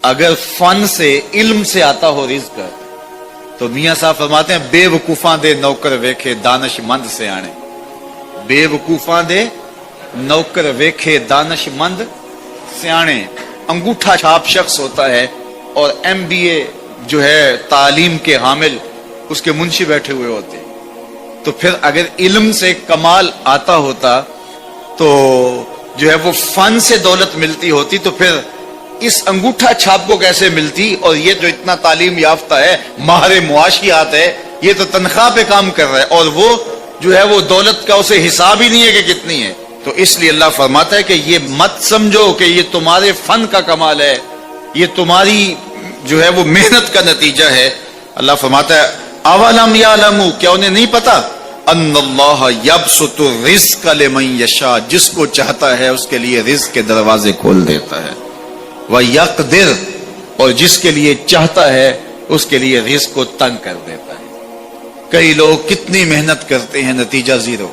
اگر فن سے علم سے آتا ہو رزق تو میاں صاحب فرماتے ہیں بے وقوفاں دے نوکر ویکھے دانش مند سے آنے. بے وقوفاں دے نوکر ویکھے دانش مند سیانے. انگوٹھا چھاپ شخص ہوتا ہے اور ایم بی اے جو ہے تعلیم کے حامل اس کے منشی بیٹھے ہوئے ہوتے ہیں. تو پھر اگر علم سے کمال آتا ہوتا تو جو ہے وہ فن سے دولت ملتی ہوتی تو پھر اس انگوٹھا چھاپ کو کیسے ملتی. اور یہ جو اتنا تعلیم یافتہ ہے ماہر معاشیات ہے یہ تو تنخواہ پہ کام کر رہا ہے اور وہ جو ہے وہ دولت کا اسے حساب ہی نہیں ہے کہ کتنی ہے. تو اس لیے اللہ فرماتا ہے کہ یہ مت سمجھو کہ یہ تمہارے فن کا کمال ہے, یہ تمہاری جو ہے وہ محنت کا نتیجہ ہے. اللہ فرماتا ہے اولم یعلموا, کیا انہیں نہیں پتا, ان اللہ یبسط الرزق لمن یشاء, جس کو چاہتا ہے اس کے لیے رزق کے دروازے کھول دیتا ہے, وَيَقْدِرْ, اور جس کے لیے چاہتا ہے اس کے لیے رزق کو تنگ کر دیتا ہے. کئی لوگ کتنی محنت کرتے ہیں نتیجہ زیرو,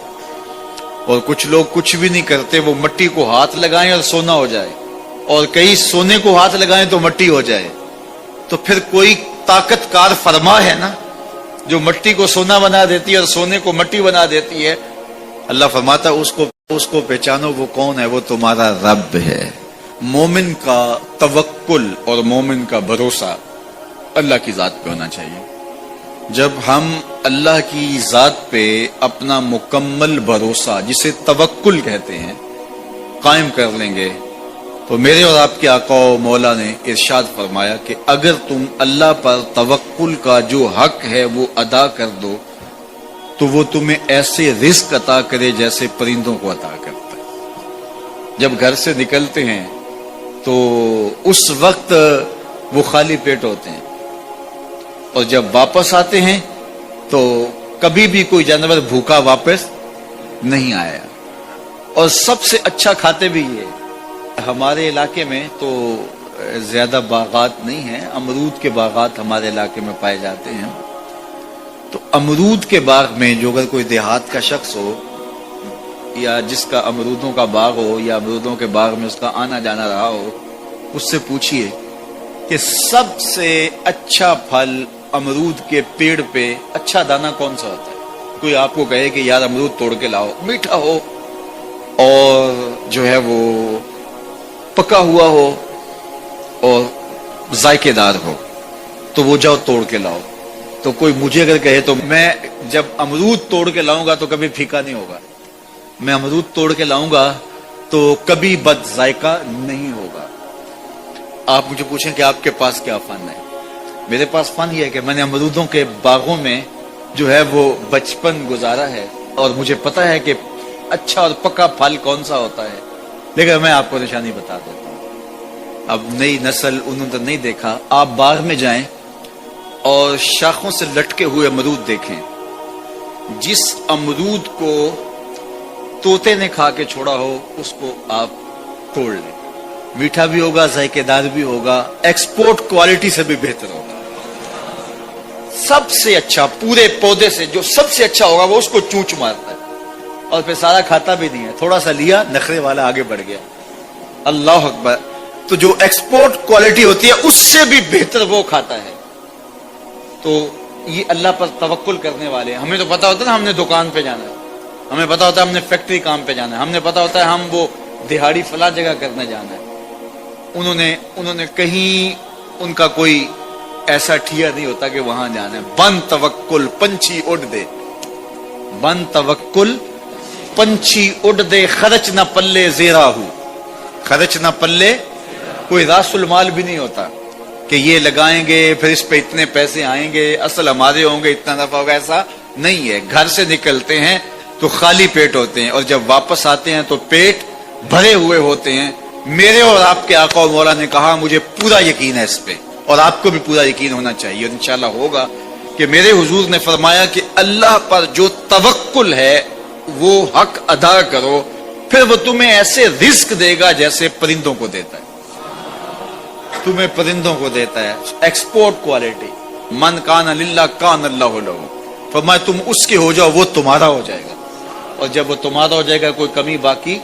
اور کچھ لوگ کچھ بھی نہیں کرتے, وہ مٹی کو ہاتھ لگائیں اور سونا ہو جائے, اور کئی سونے کو ہاتھ لگائیں تو مٹی ہو جائے. تو پھر کوئی طاقت کار فرما ہے نا جو مٹی کو سونا بنا دیتی ہے اور سونے کو مٹی بنا دیتی ہے. اللہ فرماتا ہے اس کو پہچانو, وہ کون ہے, وہ تمہارا رب ہے. مومن کا توکل اور مومن کا بھروسہ اللہ کی ذات پہ ہونا چاہیے. جب ہم اللہ کی ذات پہ اپنا مکمل بھروسہ جسے توکل کہتے ہیں قائم کر لیں گے تو میرے اور آپ کے آقا و مولا نے ارشاد فرمایا کہ اگر تم اللہ پر توکل کا جو حق ہے وہ ادا کر دو تو وہ تمہیں ایسے رزق عطا کرے جیسے پرندوں کو عطا کرتا ہے. جب گھر سے نکلتے ہیں تو اس وقت وہ خالی پیٹ ہوتے ہیں, اور جب واپس آتے ہیں تو کبھی بھی کوئی جانور بھوکا واپس نہیں آیا, اور سب سے اچھا کھاتے بھی یہ. ہمارے علاقے میں تو زیادہ باغات نہیں ہیں, امرود کے باغات ہمارے علاقے میں پائے جاتے ہیں. تو امرود کے باغ میں جو اگر کوئی دیہات کا شخص ہو یا جس کا امرودوں کا باغ ہو یا امرودوں کے باغ میں اس کا آنا جانا رہا ہو, اس سے پوچھئے کہ سب سے اچھا پھل امرود کے پیڑ پہ اچھا دانہ کون سا ہوتا ہے. کوئی آپ کو کہے کہ یار امرود توڑ کے لاؤ, میٹھا ہو اور جو ہے وہ پکا ہوا ہو اور ذائقے دار ہو تو وہ جاؤ توڑ کے لاؤ. تو کوئی مجھے اگر کہے تو میں جب امرود توڑ کے لاؤں گا تو کبھی پھیکا نہیں ہوگا, میں امرود توڑ کے لاؤں گا تو کبھی بد ذائقہ نہیں ہوگا. آپ مجھے پوچھیں کہ آپ کے پاس کیا فن ہے. میرے پاس فن یہ ہے کہ میں نے امرودوں کے باغوں میں جو ہے وہ بچپن گزارا ہے اور مجھے پتا ہے کہ اچھا اور پکا پھل کون سا ہوتا ہے. لیکن میں آپ کو نشانی بتا دیتا ہوں, اب نئی نسل انہوں نے نہیں دیکھا. آپ باغ میں جائیں اور شاخوں سے لٹکے ہوئے امرود دیکھیں, جس امرود کو طوطے نے کھا کے چھوڑا ہو اس کو آپ توڑ لیں, میٹھا بھی ہوگا, ذائقے دار بھی ہوگا, ایکسپورٹ کوالٹی سے بھی بہتر ہوگا. سب سے اچھا پورے پودے سے جو سب سے اچھا ہوگا وہ اس کو چونچ مارتا ہے اور پھر سارا کھاتا بھی نہیں ہے, تھوڑا سا لیا, نخرے والا آگے بڑھ گیا. اللہ اکبر. تو جو ایکسپورٹ کوالٹی ہوتی ہے اس سے بھی بہتر وہ کھاتا ہے. تو یہ اللہ پر توکل کرنے والے, ہمیں تو پتا ہوتا ہے نا ہم نے دکان پہ جانا ہے, ہمیں پتا ہوتا ہے ہم نے فیکٹری کام پہ جانا ہے, ہم نے پتا ہوتا ہے ہم وہ دہاڑی فلاں جگہ کرنے جانا ہے. انہوں نے کہیں ان کا کوئی ایسا ٹھیا نہیں ہوتا کہ وہاں جانا ہے. بن توکل پنچھی اڑ دے, بن توکل پنچھی اڑ دے, خرچ نہ پلے زیرا ہو, خرچ نہ پلے, کوئی راس المال بھی نہیں ہوتا کہ یہ لگائیں گے پھر اس پہ اتنے پیسے آئیں گے, اصل ہمارے ہوں گے, اتنا نفع ہوگا, ایسا نہیں ہے. گھر سے نکلتے ہیں تو خالی پیٹ ہوتے ہیں اور جب واپس آتے ہیں تو پیٹ بھرے ہوئے ہوتے ہیں. میرے اور آپ کے آقا و مولا نے کہا مجھے پورا یقین ہے اس پہ, اور آپ کو بھی پورا یقین ہونا چاہیے, اور انشاءاللہ ہوگا کہ میرے حضور نے فرمایا کہ اللہ پر جو توکل ہے وہ حق ادا کرو, پھر وہ تمہیں ایسے رزق دے گا جیسے پرندوں کو دیتا ہے, تمہیں پرندوں کو دیتا ہے. ایکسپورٹ کوالٹی, من کان للہ کان اللہ لہ, فرمایا تم اس کے ہو جاؤ وہ تمہارا ہو جائے گا, اور جب وہ تمہارا ہو جائے گا کوئی کمی باقی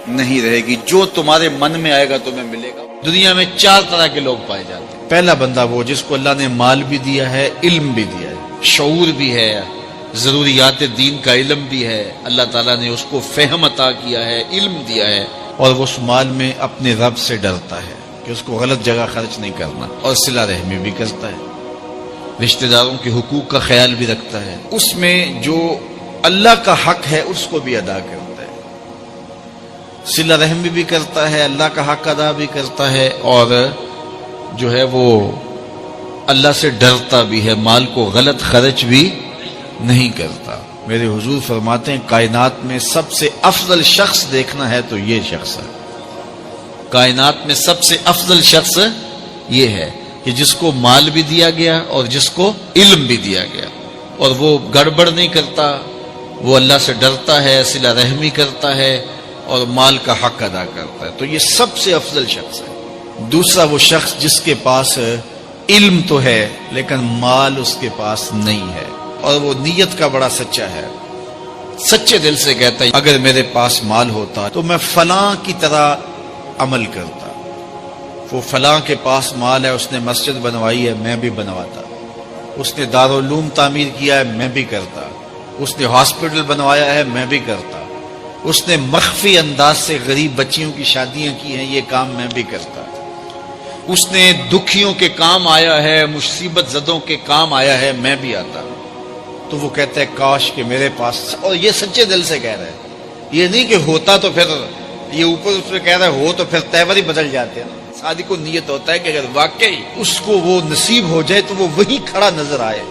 نہیں رہے گی، جو تمہارے من میں آئے گا تمہیں ملے گا۔ دنیا میں 4 طرح کے لوگ پائے جاتے ہیں۔ پہلا بندہ وہ جس کو اللہ نے مال بھی دیا ہے، علم بھی دیا ہے، شعور بھی ہے، ضروریات دین کا علم بھی ہے، اللہ تعالیٰ نے اس کو فہم عطا کیا ہے، علم دیا ہے، اور وہ اس مال میں اپنے رب سے ڈرتا ہے کہ اس کو غلط جگہ خرچ نہیں کرنا، اور صلہ رحمی بھی کرتا ہے، رشتہ داروں کے حقوق کا خیال بھی رکھتا ہے، اس میں جو اللہ کا حق ہے اس کو بھی ادا کرتا ہے، صلہ رحمی بھی کرتا ہے، اللہ کا حق ادا بھی کرتا ہے، اور جو ہے وہ اللہ سے ڈرتا بھی ہے، مال کو غلط خرچ بھی نہیں کرتا۔ میرے حضور فرماتے ہیں کائنات میں سب سے افضل شخص دیکھنا ہے تو یہ شخص ہے، کائنات میں سب سے افضل شخص یہ ہے کہ جس کو مال بھی دیا گیا اور جس کو علم بھی دیا گیا، اور وہ گڑبڑ نہیں کرتا، وہ اللہ سے ڈرتا ہے، صلہ رحمی کرتا ہے، اور مال کا حق ادا کرتا ہے، تو یہ سب سے افضل شخص ہے۔ دوسرا وہ شخص جس کے پاس علم تو ہے لیکن مال اس کے پاس نہیں ہے، اور وہ نیت کا بڑا سچا ہے، سچے دل سے کہتا ہے اگر میرے پاس مال ہوتا تو میں فلاں کی طرح عمل کرتا، وہ فلاں کے پاس مال ہے، اس نے مسجد بنوائی ہے، میں بھی بنواتا، اس نے دارالعلوم تعمیر کیا ہے، میں بھی کرتا، اس نے ہاسپٹل بنوایا ہے، میں بھی کرتا، اس نے مخفی انداز سے غریب بچیوں کی شادیاں کی ہیں، یہ کام میں بھی کرتا، اس نے دکھیوں کے کام آیا ہے، مصیبت زدوں کے کام آیا ہے، میں بھی آتا۔ تو وہ کہتا ہے کاش کہ میرے پاس، اور یہ سچے دل سے کہہ رہا ہے، یہ نہیں کہ ہوتا تو پھر یہ اوپر اس پہ کہہ رہا ہے ہو تو پھر تیور ہی بدل جاتے ہیں۔ صادق کو نیت ہوتا ہے کہ اگر واقعی اس کو وہ نصیب ہو جائے تو وہ وہی کھڑا نظر آئے،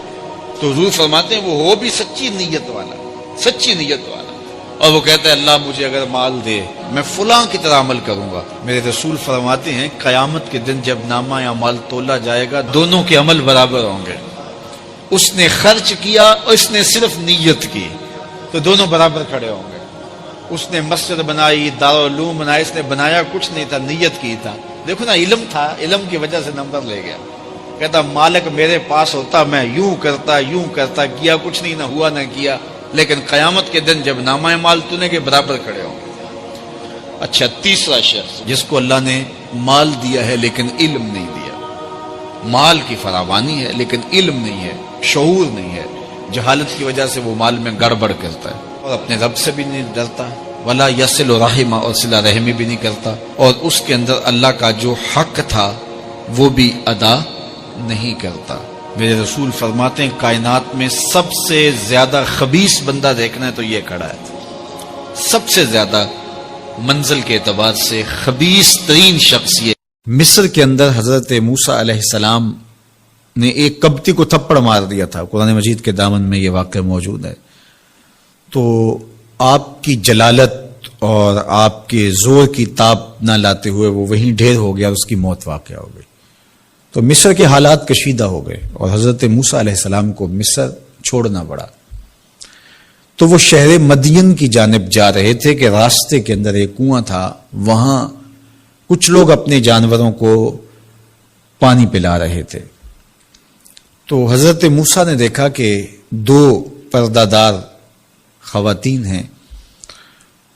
تو حضور فرماتے ہیں وہ ہو بھی سچی نیت والا، سچی نیت والا، اور وہ کہتا ہے اللہ مجھے اگر مال دے میں فلاں کی طرح عمل کروں گا۔ میرے رسول فرماتے ہیں قیامت کے دن جب نامہ یا مال تولا جائے گا دونوں کے عمل برابر ہوں گے، اس نے خرچ کیا اور اس نے صرف نیت کی تو دونوں برابر کھڑے ہوں گے۔ اس نے مسجد بنائی، دارالعلوم بنائی، اس نے بنایا کچھ نہیں تھا، نیت کی تھا، دیکھو نا علم تھا، علم کی وجہ سے نمبر لے گیا، کہتا مالک میرے پاس ہوتا میں یوں کرتا، کیا کچھ نہیں، نہ ہوا نہ کیا، لیکن قیامت کے دن جب نامہ مال تونے کے برابر کھڑے ہوں گے۔ اچھا، تیسرا شخص جس کو اللہ نے مال دیا ہے لیکن علم نہیں دیا، مال کی فراوانی ہے لیکن علم نہیں ہے، شعور نہیں ہے، جہالت کی وجہ سے وہ مال میں گڑبڑ کرتا ہے، اور اپنے رب سے بھی نہیں ڈرتا، ولا یصل رحمہ، اور صلہ رحمی بھی نہیں کرتا، اور اس کے اندر اللہ کا جو حق تھا وہ بھی ادا نہیں کرتا۔ میرے رسول فرماتے ہیں کائنات میں سب سے زیادہ خبیث بندہ دیکھنا ہے تو یہ کھڑا ہے، سب سے زیادہ منزل کے اعتبار سے خبیث ترین شخص یہ۔ مصر کے اندر حضرت موسیٰ علیہ السلام نے ایک قبطی کو تھپڑ مار دیا تھا، قرآن مجید کے دامن میں یہ واقعہ موجود ہے، تو آپ کی جلالت اور آپ کے زور کی تاب نہ لاتے ہوئے وہ وہیں ڈھیر ہو گیا، اس کی موت واقع ہو گئی۔ تو مصر کے حالات کشیدہ ہو گئے اور حضرت موسیٰ علیہ السلام کو مصر چھوڑنا پڑا، تو وہ شہر مدین کی جانب جا رہے تھے کہ راستے کے اندر ایک کنواں تھا، وہاں کچھ لوگ اپنے جانوروں کو پانی پلا رہے تھے، تو حضرت موسیٰ نے دیکھا کہ 2 پردہ دار خواتین ہیں،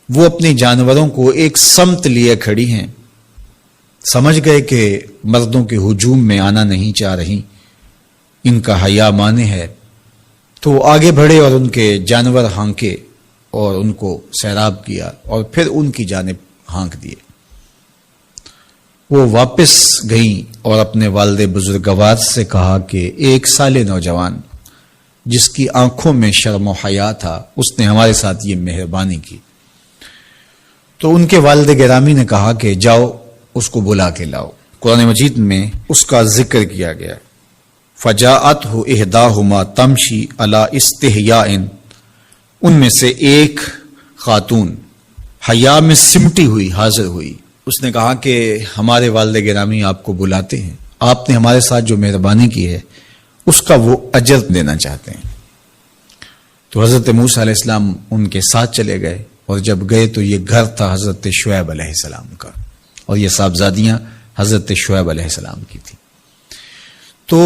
وہ اپنے جانوروں کو ایک سمت لیے کھڑی ہیں، سمجھ گئے کہ مردوں کے ہجوم میں آنا نہیں چاہ رہی، ان کا حیا مانے ہے، تو آگے بڑھے اور ان کے جانور ہانکے اور ان کو سیراب کیا اور پھر ان کی جانب ہانک دیے۔ وہ واپس گئیں اور اپنے والد بزرگوار سے کہا کہ ایک سالے نوجوان جس کی آنکھوں میں شرم و حیا تھا، اس نے ہمارے ساتھ یہ مہربانی کی، تو ان کے والد گرامی نے کہا کہ جاؤ اس کو بلا کے لاؤ۔ قرآن مجید میں اس کا ذکر کیا گیا، فجاءتہ احداہما تمشی علی استحیاء، ان میں سے ایک خاتون حیا میں سمٹی ہوئی حاضر ہوئی، اس نے کہا کہ ہمارے والد گرامی آپ کو بلاتے ہیں، آپ نے ہمارے ساتھ جو مہربانی کی ہے اس کا وہ اجر دینا چاہتے ہیں۔ تو حضرت موسیٰ علیہ السلام ان کے ساتھ چلے گئے، اور جب گئے تو یہ گھر تھا حضرت شعیب علیہ السلام کا، اور یہ صاحبزادیاں حضرت شعیب علیہ السلام کی تھی۔ تو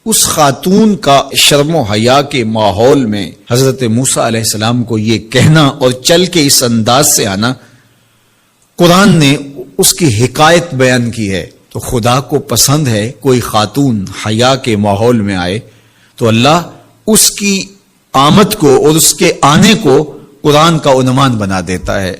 اس خاتون کا شرم و حیا کے ماحول میں حضرت موسیٰ علیہ السلام کو یہ کہنا اور چل کے اس انداز سے آنا قرآن نے اس کی حکایت بیان کی ہے. تو خدا کو پسند ہے کوئی خاتون حیا کے ماحول میں آئے تو اللہ اس کی آمد کو اور اس کے آنے کو قرآن کا عنوان بنا دیتا ہے.